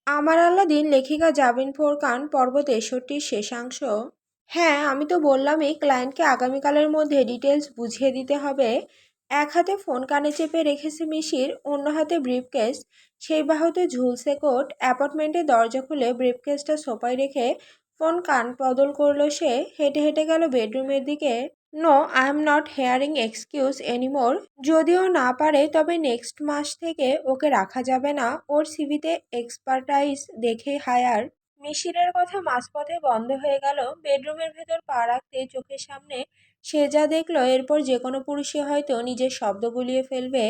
আমার আল্লাদিন লেখিকা জাবিন ফোরকান পর্ব ৬৩-র শেষাংশ। হ্যাঁ, আমি তো বললামই ক্লায়েন্টকে আগামীকালের মধ্যে ডিটেলস বুঝিয়ে দিতে হবে। এক হাতে ফোন কানে চেপে রেখেছে মিশির, অন্য হাতে ব্রিফকেস। সেই বাহুতে ঝুলছে কোট। অ্যাপার্টমেন্টের দরজা খুলে ব্রিফকেসটা সোফায় রেখে ফোন কান বদল করলো সে। হেঁটে হেঁটে গেল বেডরুমের দিকে। No, I am not hearing excuse anymore. যদিও না পারে তবে নেক্সট মাস থেকে ওকে রাখা যাবে না। ওর সিভিতে এক্সপার্টাইজ দেখে হায়ার। মিশিরের কথা মাঝপথে বন্ধ হয়ে গেল। বেডরুমের ভেতর পা রাখতে চোখের সামনে সে যা দেখলো, এরপর যে কোনো পুরুষই হয়তো নিজের শব্দ গুলিয়ে ফেলবে।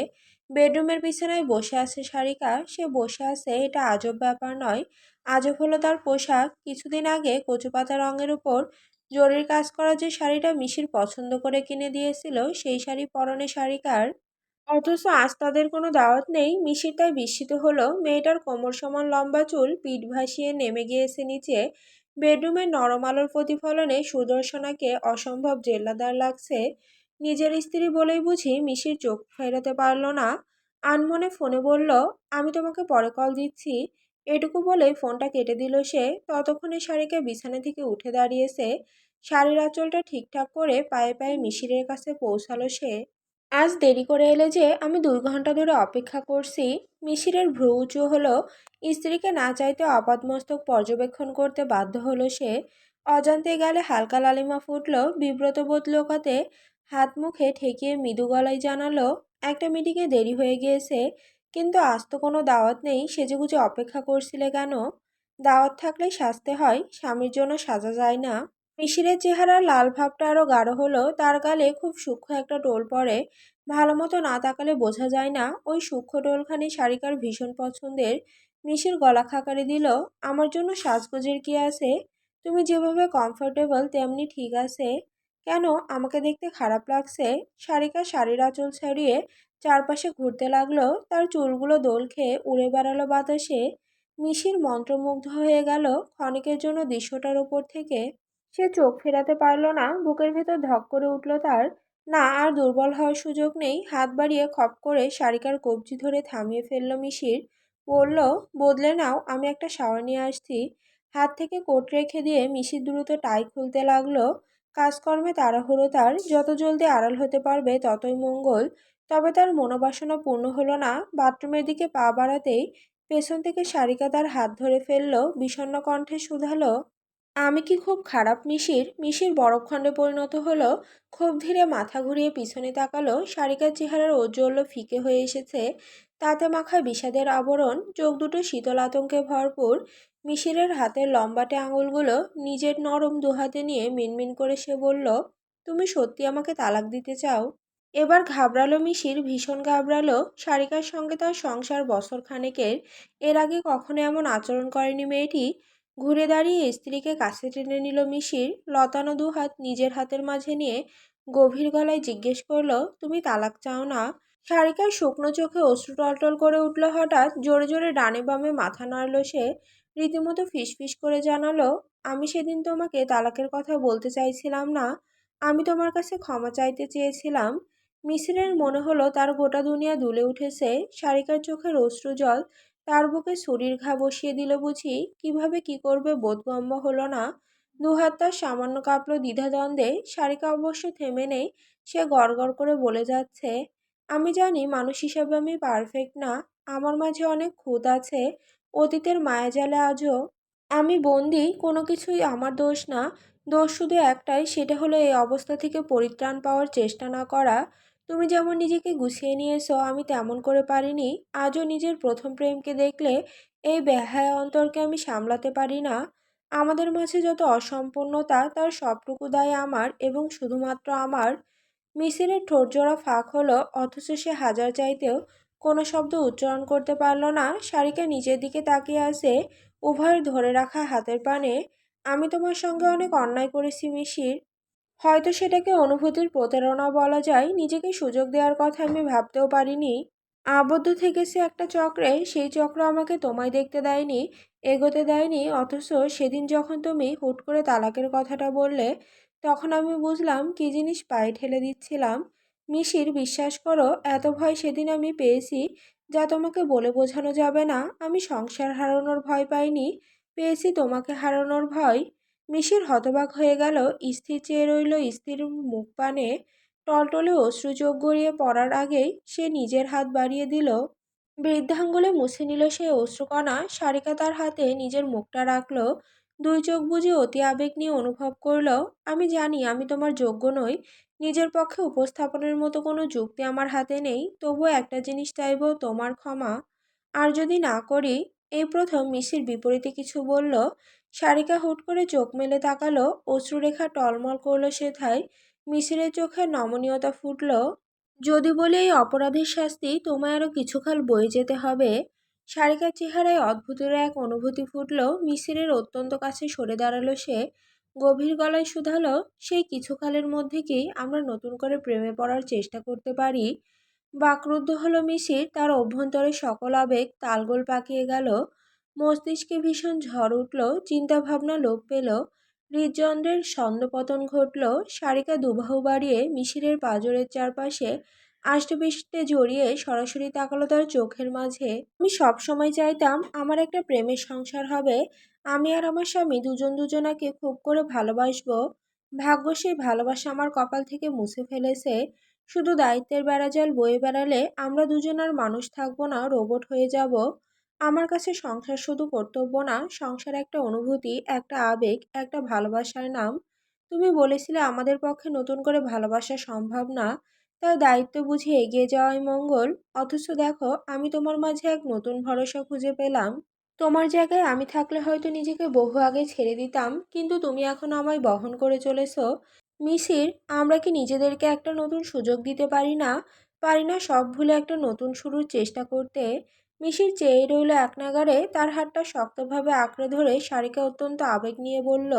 বেডরুমের বিছানায় বসে আছে সারিকা। সে বসে আছে, এটা আজব ব্যাপার নয়। আজব হলো তার পোশাক। কিছুদিন আগে কচুপাতা রঙের উপর জরির কাজ করা যে শাড়িটা মিশির পছন্দ করে কিনে দিয়েছিল, সেই শাড়ি পরনে সারিকার। অথচ আজ তাদের কোনো দাওয়াত নেই। মিশির তাই বিস্মিত হলো। মেয়েটার কোমর সমান লম্বা চুল পিঠ ভাসিয়ে নেমে গিয়েছে নিচে। বেডরুমের নরম আলোর প্রতিফলনে সুদর্শনাকে অসম্ভব জেল্লাদার লাগছে। নিজের স্ত্রী বলেই বুঝি মিশির চোখ ফেরাতে পারল না। আনমনে ফোনে বলল, আমি তোমাকে পরে কল দিচ্ছি। এটুকু বলেই ফোনটা কেটে দিল সে। ততক্ষণে শাড়িকে বিছানা থেকে উঠে দাঁড়িয়েছে। শাড়ির আঁচলটা ঠিকঠাক করে পায়ে পায়ে মিশিরের কাছে পৌঁছালো সে। আজ দেরি করে এলে যে? আমি 2 ঘন্টা ধরে অপেক্ষা করছি। মিশিরের ভ্রু উঁচু হলো। স্ত্রীকে না চাইতে আপাদমস্তক পর্যবেক্ষণ করতে বাধ্য হলো সে। অজান্তে গালে হালকা লালিমা ফুটল। বিব্রত বোধ লোকাতে হাত মুখে ঠেকিয়ে মৃদু গলায় জানালো, একটা মিটিংয়ে দেরি হয়ে গিয়েছে। কিন্তু আজ তো কোনো দাওয়াত নেই, সেজেগুজে অপেক্ষা করছিলে কেন? দাওয়াত থাকলে সাজতে হয়, স্বামীর জন্য সাজা যায় না। মিশিরের চেহারার লাল ভাবটা আরো গাঢ় হলো। তার গালে খুব সূক্ষ্ম একটা টোল পড়ে। ভালো মতো না তাকালে বোঝা যায় না। ওই সূক্ষ্ম টোলখানি সারিকার ভীষণ পছন্দের। মিশির গলা খাকারি দিল, আমার জন্য সাজগোজের কি আছে? তুমি যেভাবে কমফোর্টেবল তেমনি ঠিক আছে। কেন আমাকে দেখতে খারাপ লাগছে? সারিকা শাড়ির আঁচল ছাড়িয়ে চারপাশে ঘুরতে লাগলো। তার চুলগুলো দোল খেয়ে উড়ে বেড়ালো বাতাসে। মিশির মন্ত্রমুগ্ধ হয়ে গেল ক্ষণিকের জন্য দৃশ্যটার ওপর থেকে। সে চোখ ফেরাতে পারল না। বুকের ভেতর ধক করে উঠল তার। না, আর দুর্বল হওয়ার সুযোগ নেই। হাত বাড়িয়ে খপ করে শারিকার কবজি ধরে থামিয়ে ফেলল মিশির। বলল, বদলে নাও, আমি একটা শাওয়ার নিয়ে আসছি। হাত থেকে কোট রেখে দিয়ে মিশির দ্রুত টাই খুলতে লাগলো। কাজকর্মে তাড়াহুড়ো তার। যত জলদি আড়াল হতে পারবে ততই মঙ্গল। তবে তার মনোবাসনা পূর্ণ হলো না। বাথরুমের দিকে পা বাড়াতেই পেছন থেকে সারিকা তার হাত ধরে ফেলল। বিষণ্ণ কণ্ঠে শুধালো, আমি কি খুব খারাপ মিশির? মিশির বরফখণ্ডে পরিণত হলো। খুব ধীরে মাথা ঘুরিয়ে পিছনে তাকালো। সারিকার চেহারার ঔজ্জ্বল্য ফিকে হয়ে এসেছে। তাতে মাখা বিষাদের আবরণ। চোখ দুটো শীতল আতঙ্কে ভরপুর। মিশিরের হাতের লম্বাটে আঙুলগুলো নিজের নরম দুহাতে নিয়ে মিনমিন করে সে বলল, তুমি সত্যি আমাকে তালাক দিতে চাও? এবার ঘাবড়ালো মিশির, ভীষণ ঘাবড়ালো। সারিকার সঙ্গে তার সংসার বছর খানেকের। এর আগে কখনো এমন আচরণ করেনি মেয়েটি। ঘুরে দাঁড়িয়ে স্ত্রীকে কাছে টেনে নিল মিশির। লতানো দুহাত নিজের হাতের মাঝে নিয়ে গভীর গলায় জিজ্ঞেস করলো, তুমি তালাক চাও না? সারিকার শুকনো চোখে অশ্রু টলটল করে উঠল হঠাৎ। জোরে জোরে ডানে বামে মাথা নাড়ল সে। রীতিমতো ফিসফিস করে জানালো, আমি সেদিন তোমাকে তালাকের কথা বলতে চাইছিলাম না। আমি তোমার কাছে ক্ষমা চাইতে চেয়েছিলাম। মিসিরের মনে হলো তার গোটা দুনিয়া দুলে উঠেছে। সারিকার চোখের অশ্রু জল তার বুকে ছুরির ঘা বসিয়ে দিল বুঝি। কিভাবে কি করবে বোধগম্য হলো না। দুহাত তার সামান্য কাঁপলো দ্বিধাদ্বন্দ্বে। সারিকা অবশ্য থেমে নেই। সে গড়গড় করে বলে যাচ্ছে, আমি জানি মানুষ হিসাবে আমি পারফেক্ট না। আমার মাঝে অনেক খুঁত আছে। অতীতের মায়াজালে আজও আমি বন্দি। কোনো কিছুই আমার দোষ না। দোষ শুধু একটাই, সেটা হলো এই অবস্থা থেকে পরিত্রাণ পাওয়ার চেষ্টা না করা। তুমি যেমন নিজেকে গুছিয়ে নিয়েছো, আমি তেমন করে পারিনি। আজও নিজের প্রথম প্রেমকে দেখলে এই বেহায়া অন্তরকে আমি সামলাতে পারি না। আমাদের মাঝে যত অসম্পূর্ণতা, তার সবটুকু দায় আমার এবং শুধুমাত্র আমার। মিসিরের ঠোঁটজোড়া ফাঁক হলো, অথচ সে হাজার চাইতেও কোনো শব্দ উচ্চারণ করতে পারল না। সারিকা নিজের দিকে তাকিয়ে আছে, উভয়ের ধরে রাখা হাতের পানে। আমি তোমার সঙ্গে অনেক অন্যায় করেছি মিশির। হয়তো সেটাকে অনুভূতির প্রতারণা বলা যায়। নিজেকে সুযোগ দেওয়ার কথা আমি ভাবতেও পারিনি। আবদ্ধ থেকেছি একটা চক্রে। সেই চক্র আমাকে তোমায় দেখতে দেয়নি, এগোতে দেয়নি। অথচ সেদিন যখন তুমি হুট করে তালাকের কথাটা বললে, তখন আমি বুঝলাম কী জিনিস পায়ে ঠেলে দিচ্ছিলাম। মিশির, বিশ্বাস করো, এত ভয় সেদিন আমি পেয়েছি যা তোমাকে বলে বোঝানো যাবে না। আমি সংসার হারানোর ভয় পাইনি, পেয়েছি তোমাকে হারানোর ভয়। মিশির হতবাক হয়ে গেল, স্থির চেয়ে রইল। স্থির মুখ পানে টলটলে অশ্রু চোখ গড়িয়ে পড়ার আগেই সে নিজের হাত বাড়িয়ে দিল, বৃদ্ধাঙ্গুলে মুছে নিল সেই অশ্রুকণা। সারিকা তার হাতে নিজের মুখটা রাখল, দুই চোখ বুজে অতি আবেগ নিয়ে অনুভব করল, আমি জানি আমি তোমার যোগ্য নই, নিজের পক্ষে উপস্থাপনের মতো কোনো যুক্তি আমার হাতে নেই, তবুও একটা জিনিস চাইব, তোমার ক্ষমা। আর যদি না করি। এই প্রথম মিশির বিপরীতে কিছু বলল। সারিকা হুট করে চোখ মেলে তাকালো, অশ্রুরেখা টলমল করলো সেথায়। মিশিরের চোখে নমনীয়তা ফুটল, যদি বলি এই অপরাধের শাস্তি তোমায় আরো কিছুকাল বয়ে যেতে হবে। সারিকার চেহারায় অদ্ভুতের এক অনুভূতি ফুটল, মিসিরের অত্যন্ত কাছে সরে দাঁড়ালো সে, গভীর গলায় শুধালো, সেই কিছুকালের মধ্যে কি আমরা নতুন করে প্রেমে পড়ার চেষ্টা করতে পারি? বাকরুদ্ধ হলো মিশির, তার অভ্যন্তরে সকল আবেগ তালগোল পাকিয়ে গেল, মস্তিষ্কে ভীষণ ঝড় উঠল, চিন্তাভাবনা লোপ পেল, হৃদযন্ত্রের ছন্দপতন ঘটল। সারিকা দুবাহু বাড়িয়ে মিশিরের পাঁজরের চারপাশে আষ্টেপৃষ্ঠে জড়িয়ে সরাসরি তাকালো তার চোখের মাঝে। আমি সব সময় চাইতাম আমার একটা প্রেমের সংসার হবে, আমি আর আমার স্বামী দুজন দুজনাকে খুব করে ভালোবাসবো। ভাগ্য সেই ভালোবাসা আমার কপাল থেকে মুছে ফেলেছে। শুধু দায়িত্বের বেড়াজাল বয়ে বেড়ালে আমরা দুজন আর মানুষ থাকবো না, রোবট হয়ে যাব। আমার কাছে সংসার শুধু কর্তব্য না, সংসার একটা অনুভূতি, একটা আবেগ, একটা ভালোবাসার নাম। তুমি বলেছিলে আমাদের পক্ষে নতুন করে ভালোবাসা সম্ভব না, তাই দায়িত্ব বুঝে এগিয়ে যাওয়াই মঙ্গল। অথচ দেখো, আমি তোমার মাঝে এক নতুন ভরসা খুঁজে পেলাম। তোমার জায়গায় আমি থাকলে হয়তো নিজেকে বহু আগে ছেড়ে দিতাম, কিন্তু তুমি এখন আমায় বহন করে চলেছো। মিসির, আমরা কি নিজেদেরকে একটা নতুন সুযোগ দিতে পারি না? পারি না সব ভুলে একটা নতুন শুরুর চেষ্টা করতে? মিসির চেয়ে রইল একনাগাড়ে, তার হাতটা শক্তভাবে আঁকড়ে ধরে সারিকা অত্যন্ত আবেগ নিয়ে বলল,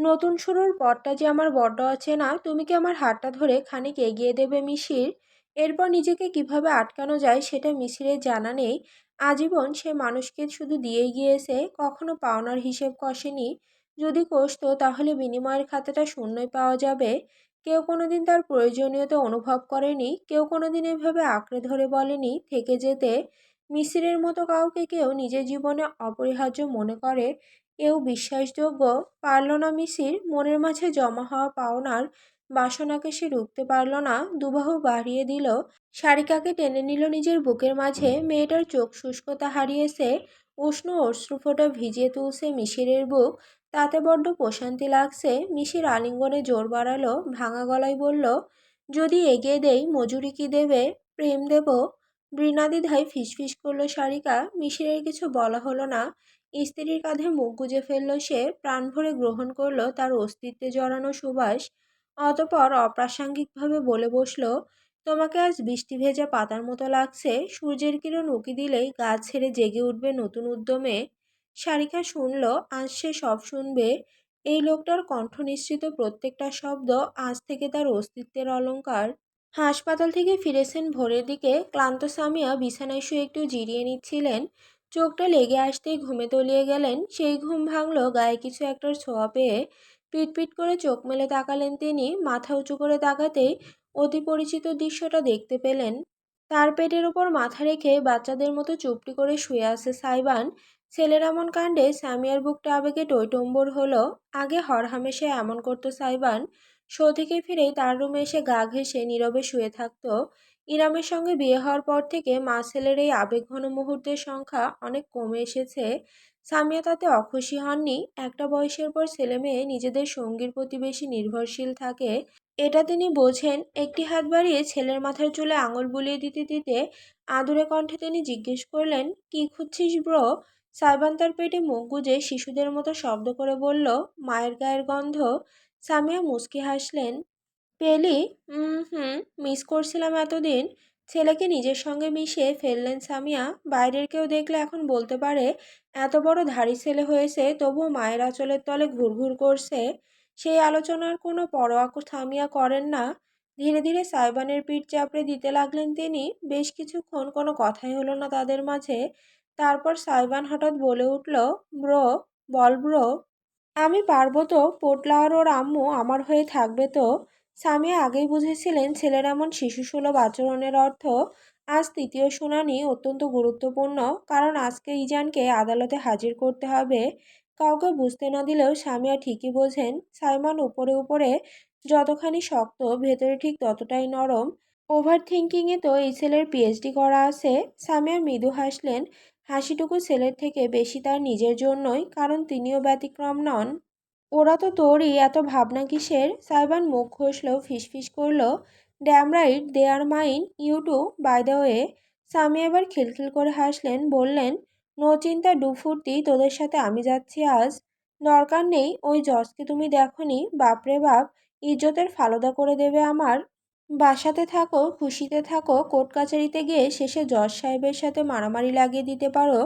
নতুন শুরুর পথটা যে আমার বড্ড অচেনা, তুমি কি আমার হাতটা ধরে খানিক এগিয়ে দেবে মিসির? এরপর নিজেকে কিভাবে আটকানো যায় সেটা মিসিরের জানা নেই। আজীবন সে মানুষকে শুধু দিয়েই গিয়েছে, কখনো পাওনার হিসেব কষেনি। যদি কষতো তাহলে বিনিময়ের খাতাটা শূন্যই পাওয়া যাবে। কেউ কোনোদিন তার প্রয়োজনীয়তা অনুভব করেনি, কেউ কোনোদিন এভাবে আঁকড়ে ধরে বলেনি থেকে যেতে। মিসিরের মতো কাউকে কেউ নিজের জীবনে অপরিহার্য মনে করে, এও বিশ্বাসযোগ্য। পারল না মিসির, মনের মাঝে জমা হওয়া পাওনার বাসনাকে সে রুখতে পারল না, দুবাহু বাড়িয়ে দিল, সারিকাকে টেনে নিল নিজের বুকের মাঝে। মেয়েটার চোখ শুষ্কতা হারিয়েছে, উষ্ণ অশ্রুফোঁটা ভিজিয়ে তুলছে মিশিরের বুক, তাতে বড্ড প্রশান্তি লাগছে। মিশির আলিঙ্গনে জোর বাড়ালো, ভাঙা গলায় বলল, যদি এগিয়ে দেই মজুরি কি দেবে? প্রেম দেব। বৃণাদ্বিধায় ফিসফিস করলো সারিকা। মিশিরের কিছু বলা হলো না, স্ত্রীর কাঁধে মুখ গুজে ফেলল সে, প্রাণ ভরে গ্রহণ করলো তার অস্তিত্বে জড়ানো সুবাস। অতপর অপ্রাসঙ্গিকভাবে বলে বসল, তোমাকে আজ বৃষ্টি ভেজা পাতার মতো লাগছে, সূর্যের কিরণ উঁকি দিলেই গাছ ছেড়ে জেগে উঠবে নতুন উদ্যমে। সারিকা শুনল, আজ সে সব শুনবে। এই লোকটার কণ্ঠ নিঃসৃত প্রত্যেকটা শব্দ আজ থেকে তার অস্তিত্বের অলংকার। হাসপাতাল থেকে ফিরেছেন ভোরের দিকে, ক্লান্ত সামিয়া বিছানায় শুয়ে একটু জিরিয়ে নিচ্ছিলেন। চোখটা লেগে আসতেই ঘুমে তলিয়ে গেলেন। সেই ঘুম ভাঙল গায়ে কিছু একটার ছোঁয়া পেয়ে। পিটপিট করে চোখ মেলে তাকালেন তিনি, মাথা উঁচু করে তাকাতেই অতি পরিচিত দৃশ্যটা দেখতে পেলেন। তার পেটের ওপর মাথা রেখে বাচ্চাদের মতো চুপটি করে শুয়ে আছে সাইবান। ছেলের এমন কাণ্ডে সামিয়ার বুকটা আবেগে টইটম্বর হলো। আগে হরহামেশা এমন করতো সাইবান, শো থেকে ফিরেই তার রুমে এসে গা ঘেঁষে নীরবে শুয়ে থাকতো। ইরামের সঙ্গে বিয়ে হওয়ার পর থেকে মা ছেলের এই আবেগঘন মুহূর্তের সংখ্যা অনেক কমে এসেছে। সামিয়া তাতে অখুশি হননি। একটা বয়সের পর ছেলে মেয়ে নিজেদের সঙ্গীর প্রতি বেশি নির্ভরশীল থাকে, এটা তিনি বোঝেন। একটি হাত বাড়িয়ে ছেলের মাথার চুলে আঙুল বুলিয়ে দিতে দিতে আদুরে কণ্ঠে তিনি জিজ্ঞেস করলেন, কি খুঁজছিস ব্রো? সাইবান তার পেটে মুখ গুজে শিশুদের মতো শব্দ করে বলল, মায়ের গায়ের গন্ধ। সামিয়া মুচকি হাসলেন, পেলি? হুম, মিস করছিলাম এতদিন। ছেলেকে নিজের সঙ্গে মিশিয়ে ফেললেন সামিয়া। বাইরের কেউ দেখলে এখন বলতে পারে, এত বড় ধাড়ি ছেলে হয়েছে তবুও মায়ের আঁচলের তলে ঘুরঘুর করছে। সেই আলোচনার কোনো পরোয়া সামিয়া করেন না। ধীরে ধীরে সাইবানের পিঠ চাপড়ে দিতে লাগলেন তিনি। বেশ কিছুক্ষণ কোনো কথাই হলো না তাদের মাঝে। তারপর সাইবান হঠাৎ বলে উঠল, ব্রো, বল ব্রো। আমি পারবো তো, পোটলা আর ওর আম্মু আমার হয়ে থাকবে তো? সামিয়া আগেই বুঝেছিলেন ছেলের এমন শিশুসুলভ আচরণের অর্থ। আজ তৃতীয় শুনানি অত্যন্ত গুরুত্বপূর্ণ, কারণ আজকে ইজানকে আদালতে হাজির করতে হবে। কাউকে বুঝতে না দিলেও সামিয়া ঠিকই বোঝেন, সাইমন উপরে উপরে যতখানি শক্ত, ভেতরে ঠিক ততটাই নরম। ওভার থিঙ্কিংয়ে তো এই ছেলের পিএইচডি করা আছে। সামিয়া মৃদু হাসলেন। হাসিটুকু ছেলের থেকে বেশি তার নিজের জন্যই, কারণ তিনিও ব্যতিক্রম নন। ওরা তো তোরই, এত ভাবনা কিসের? সাইবান মুখ ঘষল, ফিসফিস করল, damn right they are mine, you too by the way. স্বামী এবার খিলখিল করে হাসলেন, বললেন, নো চিন্তা ডু ফুর্তি, তোদের সাথে আমি যাচ্ছি আজ। দরকার নেই, ওই জজকে তুমি দেখনি? বাপরে বাপ, ইজ্জতের ফালুদা করে দেবে আমার। বাসাতে থাকো, খুশিতে থাকো, কোর্ট কাছারিতে গিয়ে শেষে জজ সাহেবের সাথে মারামারি লাগিয়ে দিতে পারো?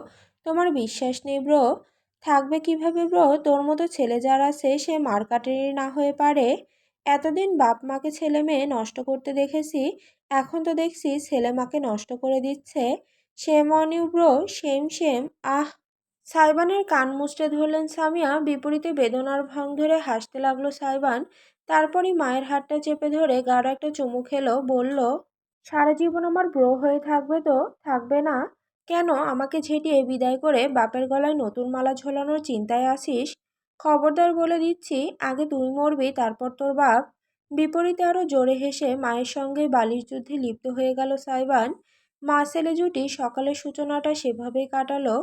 তোমার বিশ্বাস নেই ব্রো? থাকবে কিভাবে ব্রো? তোর মতো ছেলে যার আছে সে মারকাটেরই না হয়ে পারে। এতদিন বাপ মাকে ছেলে মেয়ে নষ্ট করতে দেখেছি, এখন তো দেখছি ছেলে মাকে নষ্ট করে দিচ্ছে। Shame on you bro, shame shame. আহ! সাইবানের কান মুচড়ে ধরলেন সামিয়া, বিপরীতে বেদনার ভাঙ ধরে হাসতে লাগলো সাইবান। তারপরই মায়ের হাতটা চেপে ধরে গাঢ় একটা চুমু খেলো, বলল, সারা জীবন আমার ব্রো হয়ে থাকবে তো? থাকবে না? কেন আমাকে ঝেঁটিয়ে বিদায় করে বাপের গলায় নতুন মালা ঝোলানোর চিন্তায় আসিস? খবরদার বলে দিচ্ছি, আগে তুই মরবি, তারপর তোর বাপ। বিপরীতে আরও জোরে হেসে মায়ের সঙ্গে বালিশ যুদ্ধে লিপ্ত হয়ে গেল সাইবান। মা ছেলে জুটি সকালের সূচনাটা সেভাবেই কাটালো।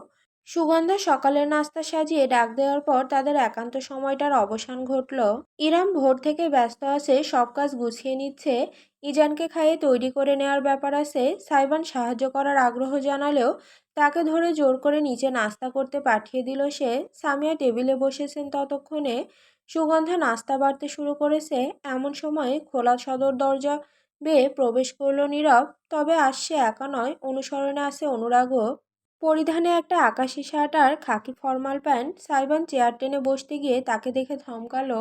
সুগন্ধা সকালের নাস্তা সাজিয়ে ডাক দেওয়ার পর তাদের একান্ত সময়টার অবসান ঘটল। ইরাম ভোর থেকে ব্যস্ত আছে, সব কাজ গুছিয়ে নিচ্ছে। ইজানকে খাইয়ে তৈরি করে নেওয়ার ব্যাপার আছে। সাইবান সাহায্য করার আগ্রহ জানালেও তাকে ধরে জোর করে নিচে নাস্তা করতে পাঠিয়ে দিল সে। সামিয়া টেবিলে বসেছেন ততক্ষণে। সুগন্ধা নাস্তা বাড়তে শুরু করেছে। এমন সময় খোলা সদর দরজা বেয়ে প্রবেশ করলো নীরব। তবে আসছে একা নয়, অনুসরণে আছে অনুরাগও। পরিধানে একটা আকাশি শার্ট আর খাকি ফর্মাল প্যান্ট। সাইবান চেয়ার টেনে বসতে গিয়ে তাকে দেখে থমকালো।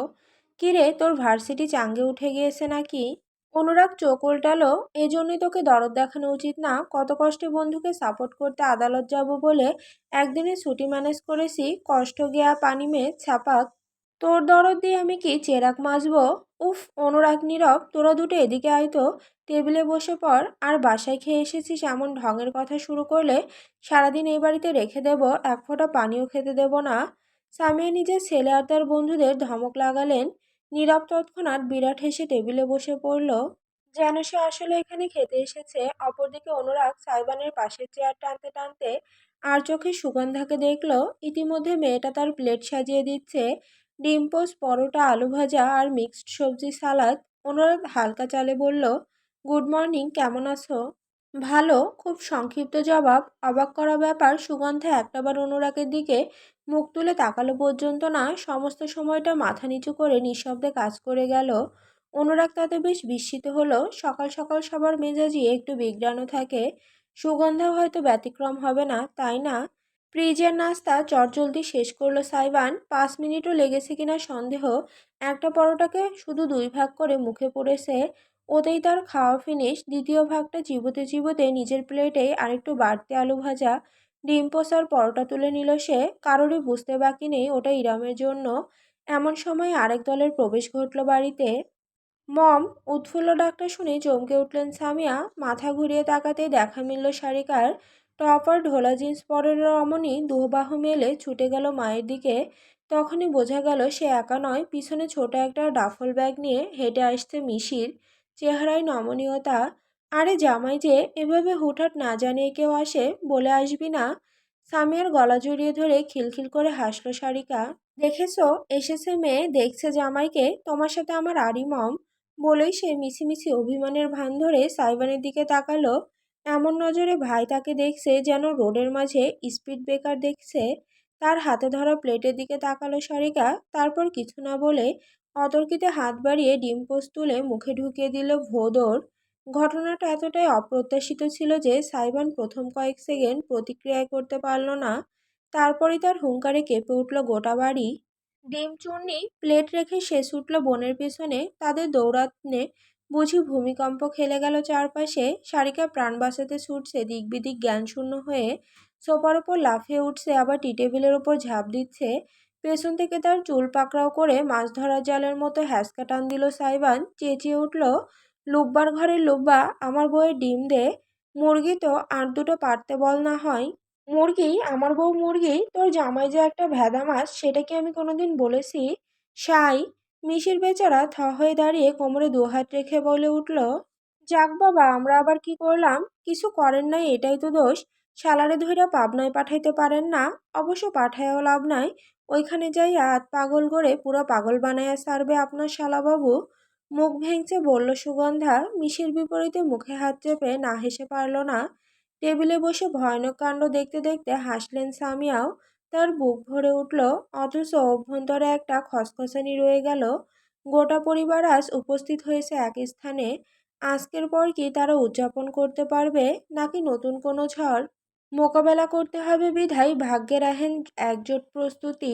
কিরে, তোর ভার্সিটি চাঙ্গে উঠে গিয়েছে নাকি? অনুরাগ চোখ উল্টালো। এজন্যই তোকে দরদ দেখানো উচিত না? কত কষ্টে বন্ধুকে সাপোর্ট করতে আদালত যাব বলে একদিনে ছুটি ম্যানেজ করেছি, কষ্ট গেয়া পানি মেয়ে ছাপাক। তোর দরদ দিয়ে আমি কি চেরাগ মাজবো? উফ! অনুরাগ, নীরব, তোরা দুটো এদিকে আয় তো। টেবিলে বসে পড়। আর বাসায় খেয়ে এসেছিস এমন ঢঙের কথা শুরু করলে সারাদিন এই বাড়িতে রেখে দেব, এক ফোঁটা পানিও খেতে দেব না। সামিয়া নিজের ছেলে আর তার বন্ধুদের ধমক লাগালেন। নীরব তৎক্ষণাৎ বিরাট হেসে টেবিলে বসে পড়ল, যেন সে আসলে এখানে খেতে এসেছে। অপরদিকে অনুরাগ সাইবানের পাশের চেয়ার টানতে টানতে আর চোখে সুগন্ধাকে দেখল। ইতিমধ্যে মেয়েটা তার প্লেট সাজিয়ে দিচ্ছে, ডিম পোস্ট, পরোটা, আলু ভাজা আর মিক্সড সবজি সালাদ। অনুরাগ হালকা চালে বলল, গুড মর্নিং, কেমন আছো? ভালো, খুব সংক্ষিপ্ত জবাব। অবাক করা ব্যাপার, সুগন্ধা একটাবার অনুরাগের দিকে মুখ তুলে তাকালো পর্যন্ত না। সমস্ত সময়টা মাথা নিচু করে নিঃশব্দে কাজ করে গেল। অনুরাগ তাতে বেশ বিস্মিত হলো। সকাল সকাল সবার মেজাজই একটু বিগড়ানো থাকে, সুগন্ধাও হয়তো ব্যতিক্রম হবে না, তাই না? ফ্রিজের নাস্তা চটজলদি শেষ করলো সাইবান। 5 মিনিটও লেগেছে কিনা সন্দেহ। একটা পরোটাকে শুধু দুই ভাগ করে মুখে পুরেছে, ওতেই তার খাওয়া ফিনিশ। দ্বিতীয় ভাগটা চিবোতে চিবোতে নিজের প্লেটে আরেকটু বাড়তি আলু ভাজা, ডিম পোসার পরোটা তুলে নিল সে। কারোরই বুঝতে বাকি নেই ওটা ইরামের জন্য। এমন সময় আরেক দলের প্রবেশ ঘটল বাড়িতে। মম! উৎফুল্ল ডাকটা শুনে চমকে উঠলেন সামিয়া। মাথা ঘুরিয়ে তাকাতেই দেখা মিলল সারিকার। টপ আর ঢোলা জিন্স পরের রমণী দুবাহু মেলে ছুটে গেল মায়ের দিকে। তখনই বোঝা গেল সে একা নয়, পিছনে ছোট একটা ডাফল ব্যাগ নিয়ে হেঁটে আসছে মিশির। চেহারায় নমনীয়তা। আরে জামাই যে, এভাবে হুটহাট না জানিয়ে কেউ আসে? বলে আসবি না? সামিয়ার গলা জড়িয়ে ধরে খিলখিল করে হাসল সারিকা। দেখেছো, এসেছে মেয়ে, দেখছে জামাইকে, তোমার সাথে আমার আরই মম। বলেই সে মিছিমিছি অভিমানের ভান ধরে সাইবানের দিকে তাকালো। এমন নজরে ভাই তাকে দেখছে যেন রোডের মাঝে স্পিড ব্রেকার দেখছে। তার হাতে ধরা প্লেটের দিকে তাকালো সারিকা, তারপর কিছু না বলে অতর্কিতে হাত বাড়িয়ে ডিম পোস্ট তুলে মুখে ঢুকিয়ে দিল ভোঁদড়। ঘটনাটা এতটাই অপ্রত্যাশিত ছিল যে সাইবান প্রথম কয়েক সেকেন্ড প্রতিক্রিয়া করতে পারল না। তারপরই তার হুংকারে কেঁপে উঠল গোটা বাড়ি। ডিম চূর্ণি প্লেট রেখে সে ছুটল বোনের পেছনে। তাদের দৌড়ানে বুঝি ভূমিকম্প খেলে গেল চারপাশে। সারিকা প্রাণ বাঁচাতে ছুটছে দিক বিদিক জ্ঞানশূন্য হয়ে। সোফার ওপর লাফিয়ে উঠছে, আবার টি টেবিলের ওপর ঝাঁপ দিচ্ছে। পেছন থেকে তার চুল পাকড়াও করে মাছ ধরার জালের মতো হ্যাঁচকা টান দিল সাইবান। চেঁচিয়ে উঠল, লুব্বার ঘরের লুব্বা, আমার বউয়ের ডিম দে। মুরগি তো আর দুটো পারতে বল না হয়। মুরগি, আমার বউ মুরগি, তোর জামাই যে একটা ভেদা মাছ সেটা কি আমি কোনোদিন বলেছি? সাই, মিশির বেচারা থ হয়ে দাঁড়িয়ে কোমরে দুহাত রেখে বলে উঠল, যাক বাবা, আমরা আবার কি করলাম? কিছু করেন নাই, এটাই তো দোষ। শালারে ধইরা পাবনায় পাঠাইতে পারেন না। অবশ্য পাঠায়ও লাভ নাই। ওইখানে যাইয়া আত পাগল করে পুরো পাগল বানাইয়া সারবে আপনার শালাবাবু। মুখ ভেঙচে বলল সুগন্ধা। মিশির বিপরীতে মুখে হাত চেপে না হেসে পারল না। টেবিলে বসে ভয়ানক কাণ্ড দেখতে দেখতে হাসলেন সামিয়াও। তার বুক ভরে উঠল, অথচ অভ্যন্তরে একটা খসখসানি রয়ে গেল। গোটা পরিবার আজ উপস্থিত হয়েছে এক স্থানে। আজকের পর কি তারা উদযাপন করতে পারবে, নাকি নতুন কোনো ঝড় মোকাবেলা করতে হবে বিধায় ভাগ্যে রাখেন একজোট প্রস্তুতি।